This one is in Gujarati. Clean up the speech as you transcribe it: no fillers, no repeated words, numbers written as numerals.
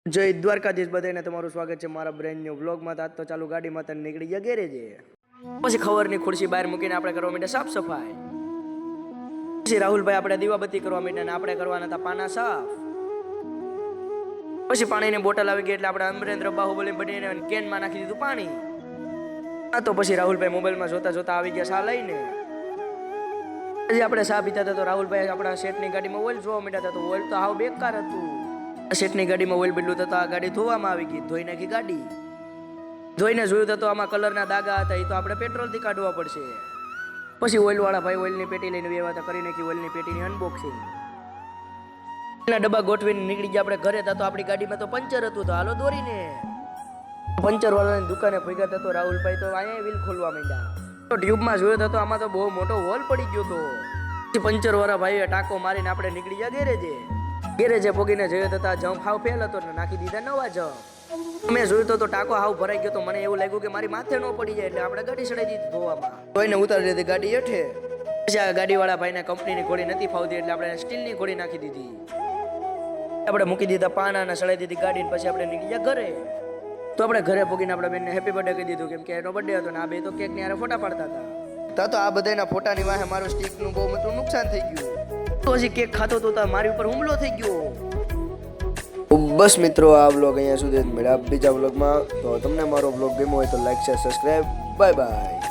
જય દ્વારકાધીશ બધાને તમારું સ્વાગત છે મારા બ્રેન્ડ ન્યુ વ્લોગમાં. આજ તો ચાલુ ગાડીમાં તને નીકળી ગયા ગેરેજે. પછી ખબરની ખુરશી બહાર મૂકીને આપણે કરવા માંડ્યા સાફ સફાઈ. પછી રાહુલભાઈ આપણે દીવાબત્તી કરવા માંડ્યા ને આપણે કરવાના હતા પાના સાફ. પછી પાણીની બોટલ આવી ગઈ એટલે આપણે અમરેન્દ્ર બાહુબલી બનીને કેનમાં નાખી દીધું પાણી. આ તો પછી રાહુલભાઈ મોબાઈલમાં જોતા જોતા આવી ગયા સા લઈને. પછી આપણે સા પીતા હતા તો રાહુલભાઈ આપણા શેઠની ગાડીમાં ઓઇલ જોવા માંડ્યા હતા તો ઓઇલ તો હાવ બેકાર હતું. શેઠની ગાડીમાં ઓઇલ બદલું તો આ ગાડી ધોવામાં આવી ગઈ. ધોઈ નાખી ગાડી. ધોઈને જોયું તો આમાં કલરના દાગા હતા એ તો આપણે પેટ્રોલથી કાઢવા પડશે. પછી ઓઇલવાળા ભાઈ ઓઇલની પેટી લઈને વ્યવહાર કરી નાખી. ઓઇલની પેટીની અનબોક્સિંગ એના ડબ્બા ગોઠવીને નીકળી ગયા આપણે ઘરે. તો આપણી ગાડીમાં તો પંચર હતું તો હાલો દોરીને પંચર વાળાની દુકાને ભેગા થતો રાહુલભાઈ તો અહીંયા વ્હીલ ખોલવા માંડ્યા. તો ટ્યુબમાં જોયો તો આમાં તો બહુ મોટો હોલ પડી ગયો હતો. પછી પંચર વાળા ભાઈએ ટાંકો મારીને આપણે નીકળી ગયા ગેરેજે પોગીને જોયો તો જમ્પ હાવ ફેલ હતો ને નાખી દીધા નવા જમ્પ. મેં જોયું તો ટાંકો હાવ ભરાઈ ગયો તો મને એવું લાગ્યું કે મારી માથે ન પડી જાય એટલે આપણે ગાડી ચડાવી દીધી ધોવામાં. કોઈને ઉતારી દીધી ગાડી હેઠે. પછી આ ગાડીવાળા ભાઈને કંપનીની ઘોડી નથી ફાવતી એટલે આપણે સ્ટીલની ઘોડી નાખી દીધી. આપણે મૂકી દીધા પાના ને ચડાવી દીધી ગાડી. પછી આપણે નીકળી ગયા ઘરે. તો આપણે ઘરે પોગીને આપણે બેનને હેપી બર્થડે કહી દીધું કેમ કે એનો બર્થડે હતો ને આ બે તો કેક ની હારે ફોટા પાડતા હતા. તો આ બધાના ફોટાની વાહે મારું સ્ટીકનું બહુ મોટું નુકસાન થઈ ગયું. તો હજી કેક ખાતો તો મારી ઉપર હુમલો થઈ ગયો. બસ મિત્રો, આ વ્લોગ અહીંયા સુધી જ મળ્યા બીજા વ્લોગમાં. તો તમને મારો વ્લોગ ગમ્યો હોય તો like share subscribe. Bye bye.